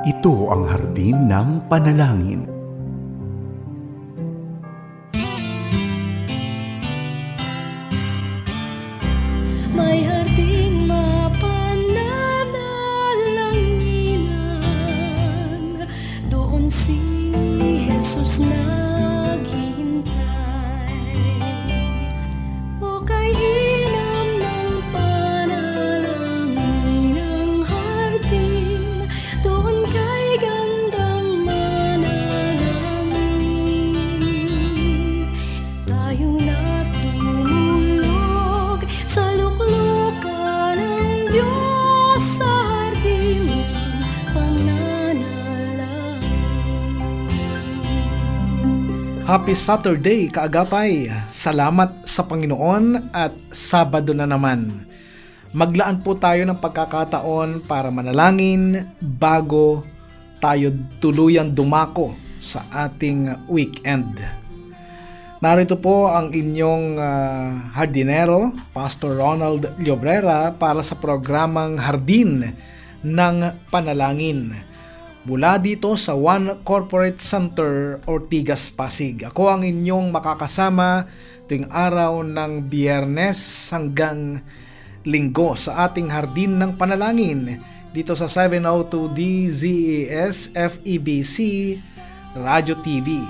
Ito ang hardin ng panalangin. May harding mapananalanginan, doon si Jesus naghihintay. O kay inam ng panalangin ang hardin, doon kay gandang manalangin. Tayong natutulog sa luklukan ng Diyos sa hardin ng pananalangin. Happy Saturday, kaagapay! Salamat sa Panginoon at Sabado na naman. Maglaan po tayo ng pagkakataon para manalangin bago tayo tuluyang dumako sa ating weekend. Narito po ang inyong hardinero, Pastor Ronald Llobrera, para sa programang Hardin ng Panalangin. Mula dito sa One Corporate Center, Ortigas, Pasig. Ako ang inyong makakasama tuwing araw ng Biyernes hanggang Linggo sa ating Hardin ng Panalangin dito sa 702 DZAS FEBC Radio TV,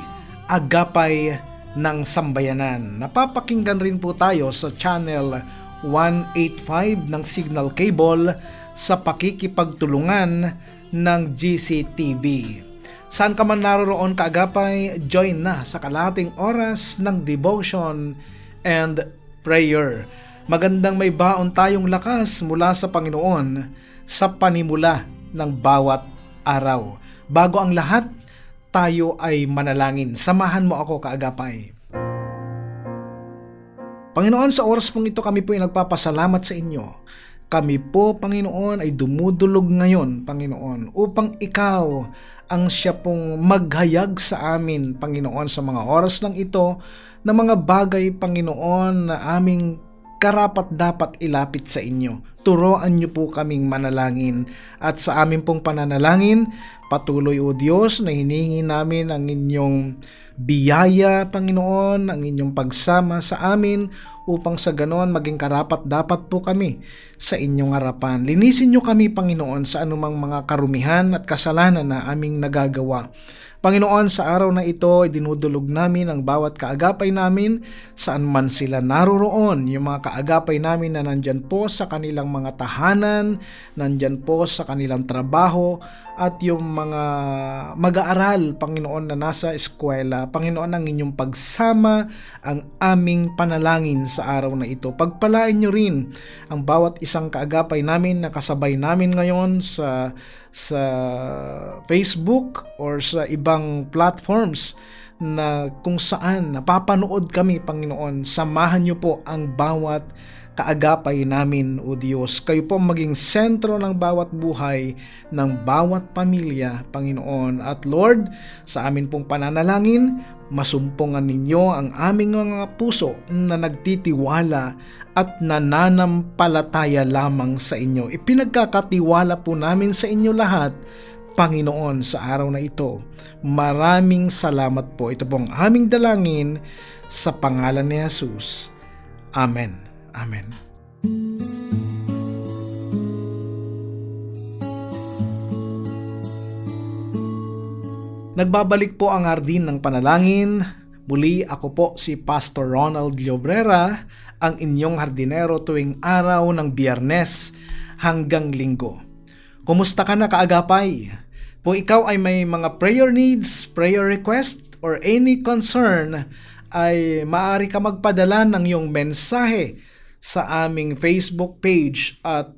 Agapay ng Sambayanan. Napapakinggan rin po tayo sa channel 185 ng Signal Cable sa pakikipagtulungan ng GCTV. Saan ka man naroon, kaagapay, join na sa kalahating oras ng devotion and prayer. Magandang may baon tayong lakas mula sa Panginoon sa panimula ng bawat araw. Bago ang lahat, tayo ay manalangin. Samahan mo ako, kaagapay. Panginoon, sa oras pong ito kami po ay nagpapasalamat sa inyo. Kami po, Panginoon, ay dumudulog ngayon, Panginoon, upang ikaw ang siya pong maghayag sa amin, Panginoon, sa mga oras lang ito, na mga bagay, Panginoon, na aming karapat dapat ilapit sa inyo. Turuan niyo po kaming manalangin, at sa amin pong pananalangin, patuloy, O Diyos, na hinihingi namin ang inyong biyaya, Panginoon, ang inyong pagsama sa amin, upang sa ganon maging karapat dapat po kami sa inyong harapan. Linisin niyo kami, Panginoon, sa anumang mga karumihan at kasalanan na aming nagagawa. Panginoon, sa araw na ito, dinudulog namin ang bawat kaagapay namin saan man sila naroroon. Yung mga kaagapay namin na nandyan po sa kanilang mga tahanan, nandyan po sa kanilang trabaho, at yung mga mag-aaral, Panginoon, na nasa eskwela. Panginoon, ang inyong pagsama ang aming panalangin sa araw na ito. Pagpalain nyo rin ang bawat isang kaagapay namin na kasabay namin ngayon sa Facebook or sa ibang platforms na kung saan napapanood kami, Panginoon. Samahan niyo po ang bawat kaagapay namin, O Diyos. Kayo po maging sentro ng bawat buhay, ng bawat pamilya, Panginoon. At Lord, sa amin pong pananalangin, masumpungan ninyo ang aming mga puso na nagtitiwala at nananampalataya lamang sa inyo. Ipinagkakatiwala po namin sa inyo lahat, Panginoon, sa araw na ito. Maraming salamat po. Ito pong aming dalangin sa pangalan ni Jesus. Amen. Amen. Nagbabalik po ang Hardin ng Panalangin. Muli ako po si Pastor Ronald Llobrera, ang inyong hardinero tuwing araw ng Biyernes hanggang Linggo. Kumusta ka na, kaagapay? Kung ikaw ay may mga prayer needs, prayer request, or any concern, ay maaari ka magpadala ng iyong mensahe sa aming Facebook page at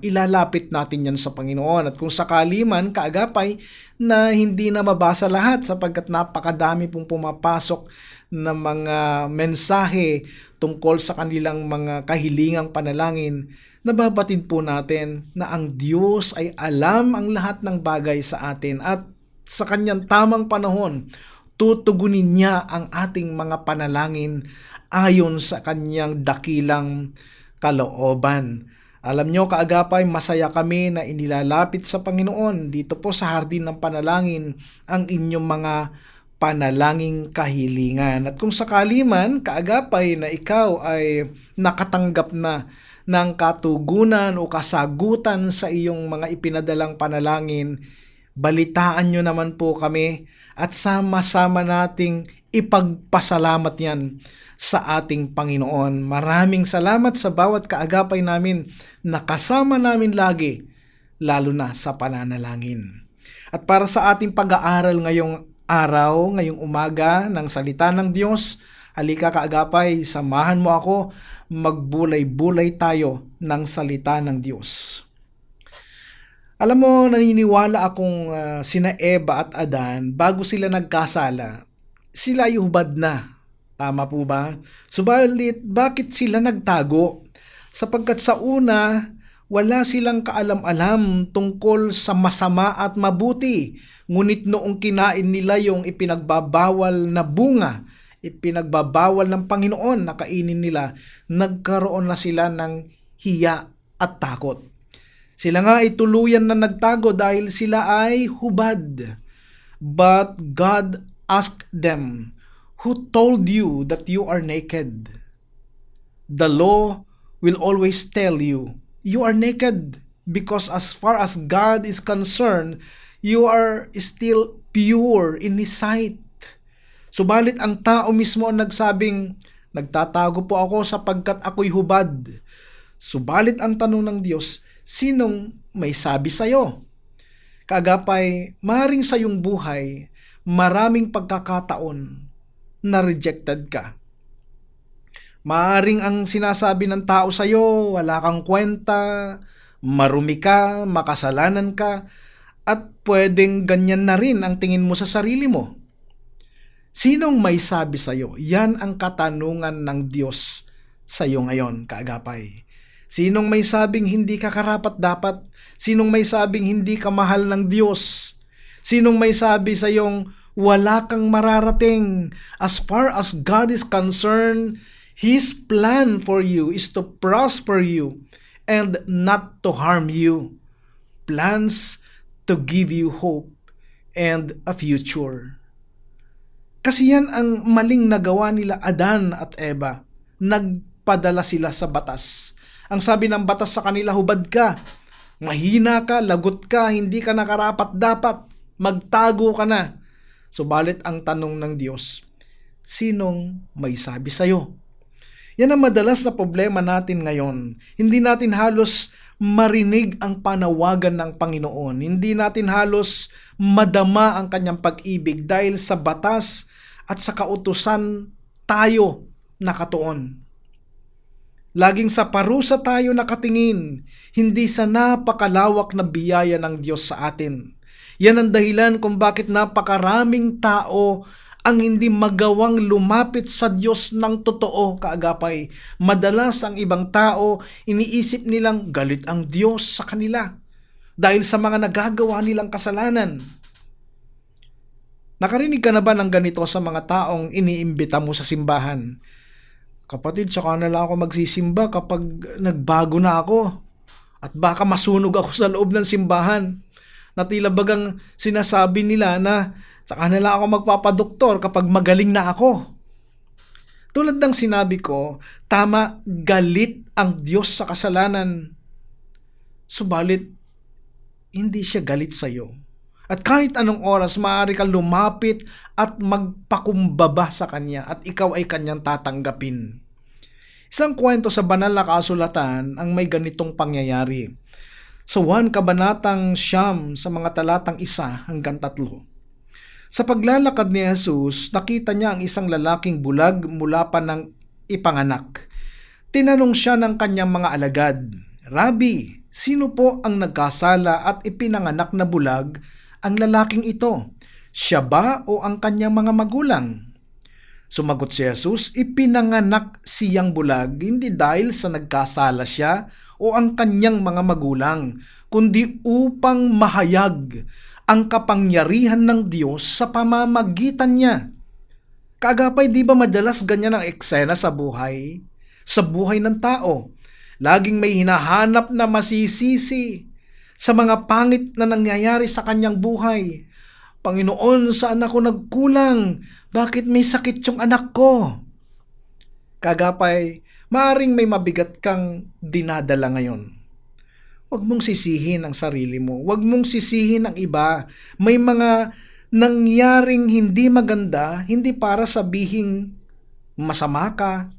ilalapit natin yan sa Panginoon. At kung sakali man, kaagapay, na hindi na mabasa lahat sapagkat napakadami pong pumapasok na mga mensahe tungkol sa kanilang mga kahilingang panalangin, nababatid po natin na ang Diyos ay alam ang lahat ng bagay sa atin at sa kanyang tamang panahon, tutugunin niya ang ating mga panalangin ayon sa kanyang dakilang kalooban. Alam nyo, kaagapay, masaya kami na inilalapit sa Panginoon dito po sa Hardin ng Panalangin ang inyong mga panalangin kahilingan. At kung sakali man, kaagapay, na ikaw ay nakatanggap na ng katugunan o kasagutan sa iyong mga ipinadalang panalangin, balitaan nyo naman po kami at sama-sama nating ipagpasalamat yan sa ating Panginoon. Maraming salamat sa bawat kaagapay namin na kasama namin lagi, lalo na sa pananalangin. At para sa ating pag-aaral ngayong araw, ngayong umaga ng salita ng Diyos, halika kaagapay, samahan mo ako, magbulay-bulay tayo ng salita ng Diyos. Alam mo, naniniwala akong sina Eva at Adan, bago sila nagkasala, sila ay hubad na. Tama po ba? Subalit, bakit sila nagtago? Sapagkat sa una, wala silang kaalam-alam tungkol sa masama at mabuti. Ngunit noong kinain nila yung ipinagbabawal na bunga, ipinagbabawal ng Panginoon na kainin nila, nagkaroon na sila ng hiya at takot. Sila nga ay tuluyan na nagtago dahil sila ay hubad. But God asked them, "Who told you that you are naked?" The law will always tell you, you are naked, because as far as God is concerned, you are still pure in His sight. Subalit ang tao mismo ang nagsabing, nagtatago po ako sapagkat ako'y hubad. Subalit ang tanong ng Diyos, sinong may sabi sa'yo? Kaagapay, maring sa iyong buhay, maraming pagkakataon na rejected ka. Maaring ang sinasabi ng tao sa iyo, wala kang kwenta, marumi ka, makasalanan ka, at pwedeng ganyan na rin ang tingin mo sa sarili mo. Sinong may sabi sa iyo? Yan ang katanungan ng Diyos sa iyo ngayon, kaagapay. Sinong may sabing hindi ka karapat-dapat? Sinong may sabing hindi ka mahal ng Diyos? Sinong may sabi sa iyong wala kang mararating? As far as God is concerned, His plan for you is to prosper you and not to harm you. Plans to give you hope and a future. Kasi yan ang maling nagawa nila Adan at Eva. Nagpadala sila sa batas. Ang sabi ng batas sa kanila, hubad ka, mahina ka, lagot ka, hindi ka nakarapat-dapat, magtago ka na. Subalit ang tanong ng Diyos, sinong may sabi sa'yo? Yan ang madalas na problema natin ngayon. Hindi natin halos marinig ang panawagan ng Panginoon. Hindi natin halos madama ang kanyang pag-ibig dahil sa batas at sa kautusan tayo nakatuon. Laging sa parusa tayo nakatingin, hindi sa napakalawak na biyaya ng Diyos sa atin. Yan ang dahilan kung bakit napakaraming tao ang hindi magawang lumapit sa Diyos ng totoo, kaagapay. Madalas ang ibang tao, iniisip nilang galit ang Diyos sa kanila dahil sa mga nagagawa nilang kasalanan. Nakarinig ka na ba ng ganito sa mga taong iniimbita mo sa simbahan? Kapatid, saka na lang ako magsisimba kapag nagbago na ako. At baka masunog ako sa loob ng simbahan. Na tila bagang sinasabi nila na saka na lang ako magpapadoktor kapag magaling na ako. Tulad ng sinabi ko, tama, galit ang Diyos sa kasalanan. Subalit, hindi siya galit sa iyo. At kahit anong oras, maaari kang lumapit at magpakumbaba sa Kanya at ikaw ay Kanyang tatanggapin. Isang kwento sa banal na kasulatan ang may ganitong pangyayari. Sa 1 Kabanatang 9 sa mga talatang 1 hanggang 3. Sa paglalakad ni Jesus, nakita niya ang isang lalaking bulag mula pa ng ipanganak. Tinanong siya ng kanyang mga alagad, "Rabi, sino po ang nagkasala at ipinanganak na bulag ang lalaking ito? Siya ba o ang kanyang mga magulang?" Sumagot si Jesus, "Ipinanganak siyang bulag hindi dahil sa nagkasala siya o ang kanyang mga magulang, kundi upang mahayag ang kapangyarihan ng Diyos sa pamamagitan niya." Kaagapay, di ba madalas ganyan ang eksena sa buhay ng tao? Laging may hinahanap na masisisi sa mga pangit na nangyayari sa kanyang buhay. Panginoon, saan ako nagkulang? Bakit may sakit yung anak ko? Kagapay, maaring may mabigat kang dinadala ngayon. Huwag mong sisihin ang sarili mo. Huwag mong sisihin ang iba. May mga nangyaring hindi maganda, hindi para sabihing masama ka.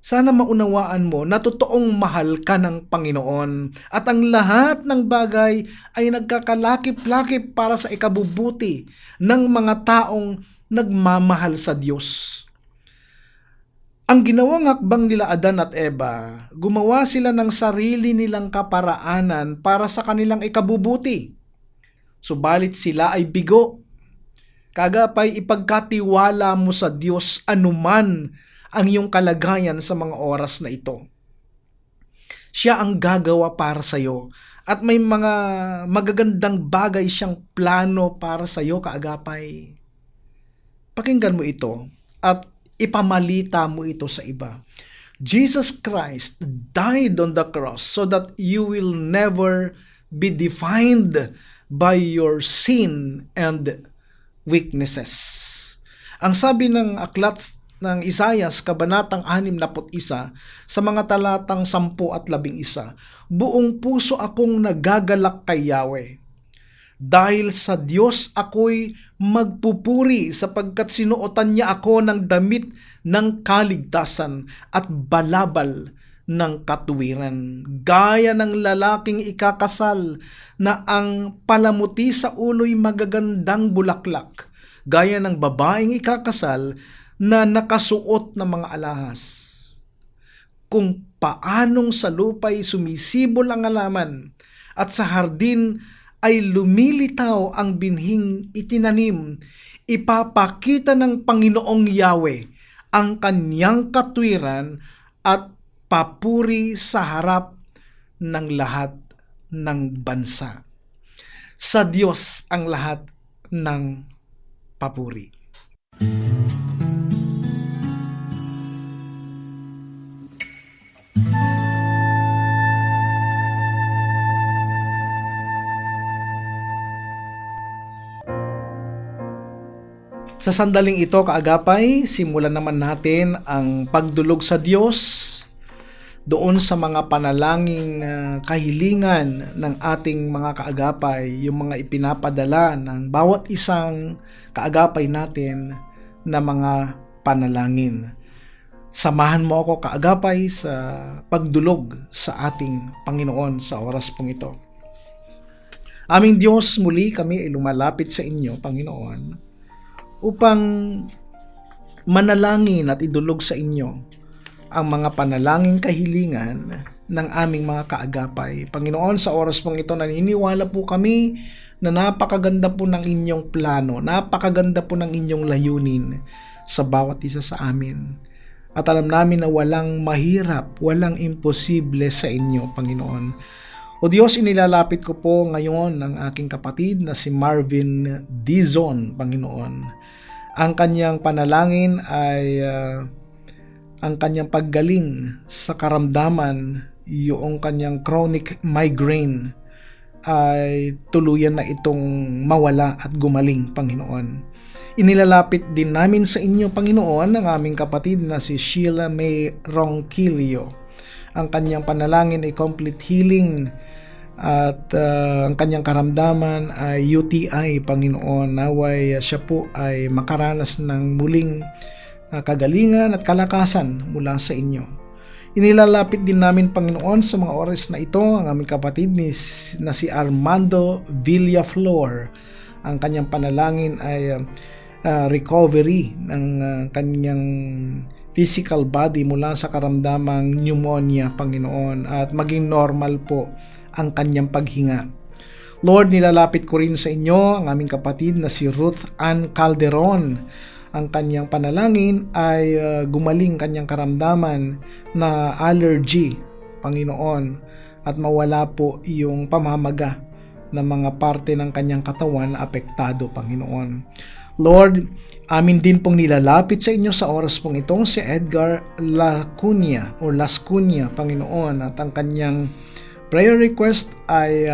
Sana maunawaan mo na totoong mahal ka ng Panginoon at ang lahat ng bagay ay nagkakalakip-lakip para sa ikabubuti ng mga taong nagmamahal sa Diyos. Ang ginawang hakbang nila Adan at Eva, gumawa sila ng sarili nilang kaparaanan para sa kanilang ikabubuti. Subalit sila ay bigo. Kagapay, ipagkatiwala mo sa Diyos anuman ang iyong kalagayan sa mga oras na ito. Siya ang gagawa para sa iyo at may mga magagandang bagay siyang plano para sa iyo, kaagapay. Pakinggan mo ito at ipamalita mo ito sa iba. Jesus Christ died on the cross so that you will never be defined by your sin and weaknesses. Ang sabi ng aklat ng Isaias, kabanatang 61, sa mga talatang 10 at 11, buong puso akong nagagalak kay Yahweh. Dahil sa Diyos ako'y magpupuri sapagkat sinuotan niya ako ng damit ng kaligtasan at balabal ng katuwiran. Gaya ng lalaking ikakasal na ang palamuti sa ulo'y magagandang bulaklak. Gaya ng babaeng ikakasal na nakasuot ng mga alahas. Kung paanong sa lupa'y sumisibol ang halaman at sa hardin ay lumilitaw ang binhing itinanim, ipapakita ng Panginoong Yahweh ang kanyang katwiran at papuri sa harap ng lahat ng bansa. Sa Diyos ang lahat ng papuri. Sa sandaling ito, kaagapay, simulan naman natin ang pagdulog sa Diyos doon sa mga panalangin kahilingan ng ating mga kaagapay, yung mga ipinapadala ng bawat isang kaagapay natin na mga panalangin. Samahan mo ako, kaagapay, sa pagdulog sa ating Panginoon sa oras pong ito. Aming Diyos, muli kami ay lumalapit sa inyo, Panginoon, upang manalangin at idulog sa inyo ang mga panalangin kahilingan ng aming mga kaagapay. Panginoon, sa oras pong ito, naniniwala po kami na napakaganda po ng inyong plano, napakaganda po ng inyong layunin sa bawat isa sa amin. At alam namin na walang mahirap, walang imposible sa inyo, Panginoon. O Diyos, inilalapit ko po ngayon ang aking kapatid na si Marvin Dizon, Panginoon. Ang kanyang panalangin ay ang kanyang paggaling sa karamdaman, yung kanyang chronic migraine ay tuluyan na itong mawala at gumaling, Panginoon. Inilalapit din namin sa inyo, Panginoon, ang aming kapatid na si Sheila May Ronquillo. Ang kanyang panalangin ay complete healing at ang kanyang karamdaman ay UTI, Panginoon. Naway siya po ay makaranas ng muling kagalingan at kalakasan mula sa inyo. Inilalapit din namin, Panginoon, sa mga oras na ito ang aming kapatid na si Armando Villaflor. Ang kanyang panalangin ay recovery ng kanyang physical body mula sa karamdamang pneumonia, Panginoon, at maging normal po ang kanyang paghinga. Lord, nilalapit ko rin sa inyo ang aming kapatid na si Ruth Ann Calderon. Ang kanyang panalangin ay gumaling kanyang karamdaman na allergy, Panginoon, at mawala po yung pamamaga ng mga parte ng kanyang katawan na apektado, Panginoon. Lord, amin din pong nilalapit sa inyo sa oras pong itong si Edgar Lacunia o Las Cunha, Panginoon, at ang kanyang prayer request ay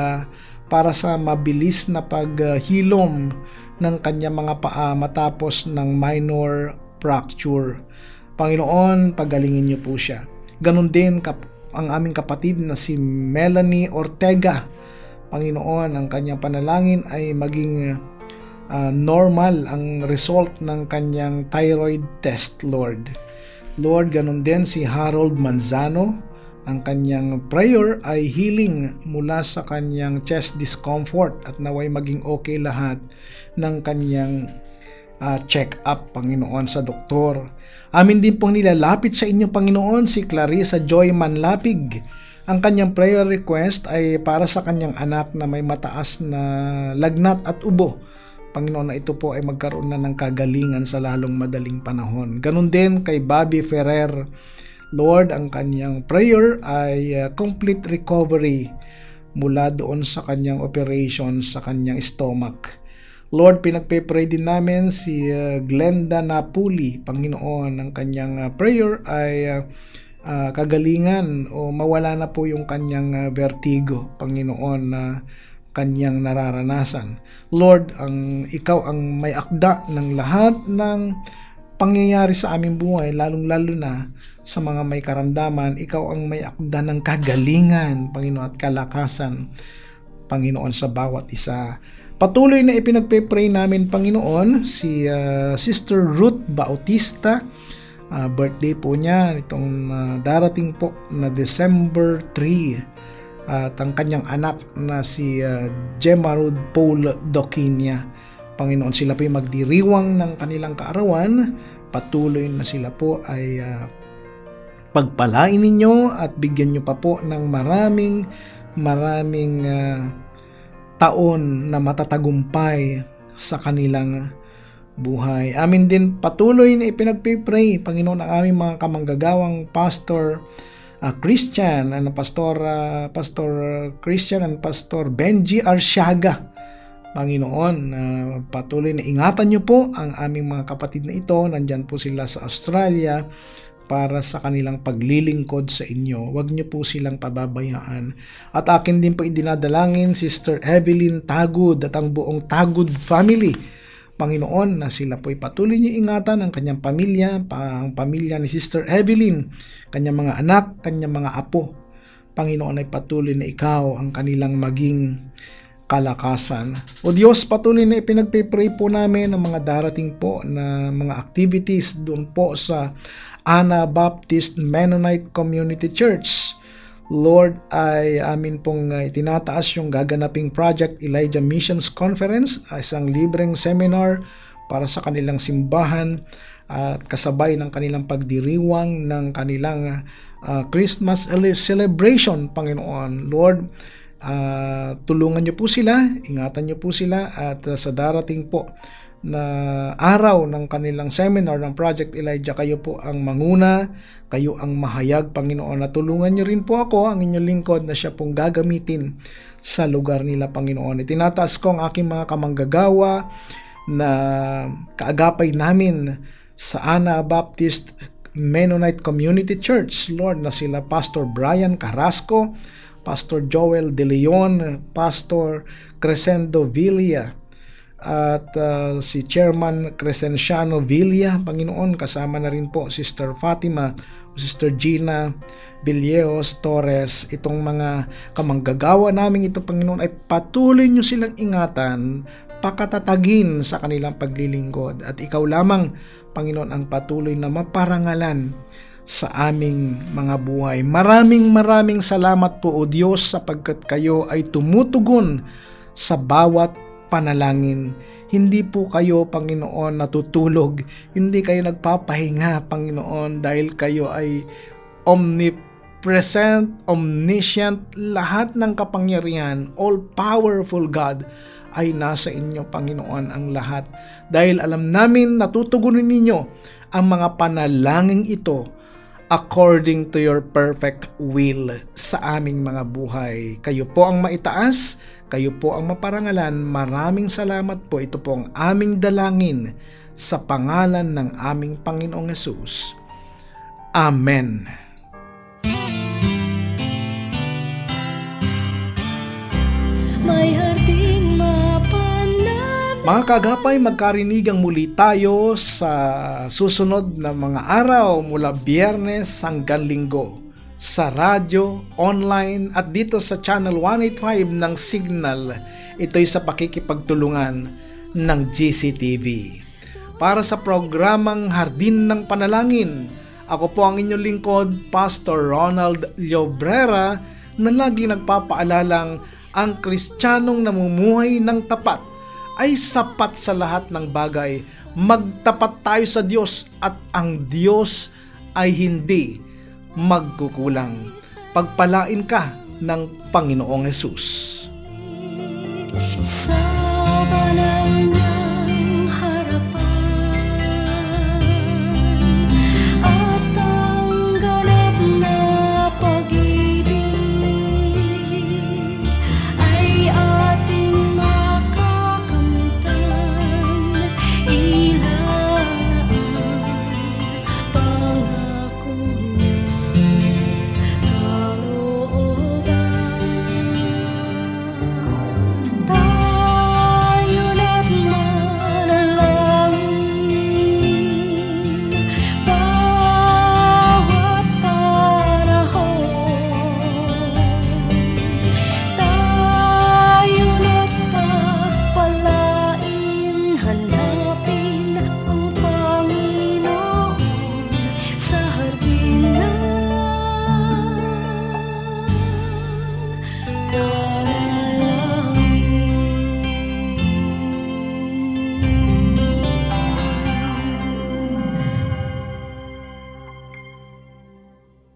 para sa mabilis na paghilom ng kanyang mga paa matapos ng minor fracture. Panginoon, pagalingin niyo po siya. Ganon din ang aming kapatid na si Melanie Ortega. Panginoon, ang kanyang panalangin ay maging normal ang result ng kanyang thyroid test, Lord. Lord, ganon din si Harold Manzano. Ang kanyang prayer ay healing mula sa kanyang chest discomfort at naway maging okay lahat ng kanyang check-up, Panginoon, sa doktor. Amin din pong nilalapit sa inyo, Panginoon, si Clarissa Joy Manlapig. Ang kanyang prayer request ay para sa kanyang anak na may mataas na lagnat at ubo. Panginoon, na ito po ay magkaroon na ng kagalingan sa lalong madaling panahon. Ganon din kay Bobby Ferrer. Lord, ang kanyang prayer ay complete recovery mula doon sa kanyang operation sa kanyang stomach. Lord, pinagpe-pray din namin si Glenda Napuli. Panginoon, ang kanyang prayer ay kagalingan o mawala na po yung kanyang vertigo, Panginoon, na kanyang nararanasan. Lord, ikaw ang may akda ng lahat ng pangyayari sa aming buhay, lalong-lalo na sa mga may karamdaman. Ikaw ang may akda ng kagalingan, Panginoon, at kalakasan, Panginoon, sa bawat isa. Patuloy na ipinagpe-pray namin, Panginoon, si Sister Ruth Bautista. Birthday po niya itong darating po na December 3. At ang kanyang anak na si Gemarud Paul Doquinia. Panginoon, sila po ay magdiriwang ng kanilang kaarawan. Patuloy na sila po ay pagpalain ninyo at bigyan nyo pa po ng maraming taon na matatagumpay sa kanilang buhay. Amin din patuloy na ipinagpipray, Panginoon, ang aming mga kamanggagawang Pastor Christian, Pastor Christian and Pastor Benji Arsiaga. Panginoon, patuloy na ingatan niyo po ang aming mga kapatid na ito. Nandyan po sila sa Australia para sa kanilang paglilingkod sa inyo. Huwag niyo po silang pababayaan. At akin din po idinadalangin Sister Evelyn Tagud at ang buong Tagud family. Panginoon, na sila po ay patuloy niyo ingatan ang kanyang pamilya, ang pamilya ni Sister Evelyn, kanyang mga anak, kanyang mga apo. Panginoon, ay patuloy na ikaw ang kanilang maging kalakasan. O Diyos, patuloy na ipinagpipray po namin ang mga darating po na mga activities doon po sa Anabaptist Mennonite Community Church. Lord, ay amin pong itinataas yung gaganaping Project Elijah Missions Conference, isang libreng seminar para sa kanilang simbahan at kasabay ng kanilang pagdiriwang ng kanilang Christmas celebration, Panginoon. Lord, tulungan niyo po sila, ingatan niyo po sila at sa darating po na araw ng kanilang seminar ng Project Elijah, kayo po ang manguna, kayo ang mahayag, Panginoon. At tulungan niyo rin po ako, ang inyong lingkod, na siya pong gagamitin sa lugar nila, Panginoon. Itinataas ko ang aking mga kamanggagawa na kaagapay namin sa Anabaptist Mennonite Community Church, Lord, na sila Pastor Brian Carrasco, Pastor Joel De Leon, Pastor Crescendo Villa, at si Chairman Crescenciano Villa, Panginoon. Kasama na rin po Sister Fatima, Sister Gina Villejos Torres. Itong mga kamanggagawa namin ito, Panginoon, ay patuloy nyo silang ingatan, pakatatagin sa kanilang paglilingkod. At ikaw lamang, Panginoon, ang patuloy na maparangalan sa aming mga buhay. Maraming salamat po, O Diyos, sapagkat kayo ay tumutugon sa bawat panalangin. Hindi po kayo, Panginoon, natutulog. Hindi kayo nagpapahinga, Panginoon, dahil kayo ay omnipresent, omniscient, lahat ng kapangyarihan, all-powerful God ay nasa inyo, Panginoon, ang lahat. Dahil alam namin natutugunin ninyo ang mga panalangin ito according to your perfect will sa aming mga buhay. Kayo po ang maitaas, kayo po ang maparangalan. Maraming salamat po. Ito po ang aming dalangin sa pangalan ng aming Panginoong Hesus. Amen. May harding mapanamig. Mga kaagapay, magkarinigang muli tayo sa susunod na mga araw mula Biyernes hanggang Linggo sa radyo, online at dito sa Channel 185 ng Signal. Ito'y sa pakikipagtulungan ng GCTV. Para sa programang Hardin ng Panalangin, ako po ang inyong lingkod, Pastor Ronald Llobrera, na lagi nagpapaalalang ang Kristiyanong namumuhay ng tapat ay sapat sa lahat ng bagay. Magtapat tayo sa Diyos at ang Diyos ay hindi magkukulang. Pagpalain ka ng Panginoong Hesus. Sa banal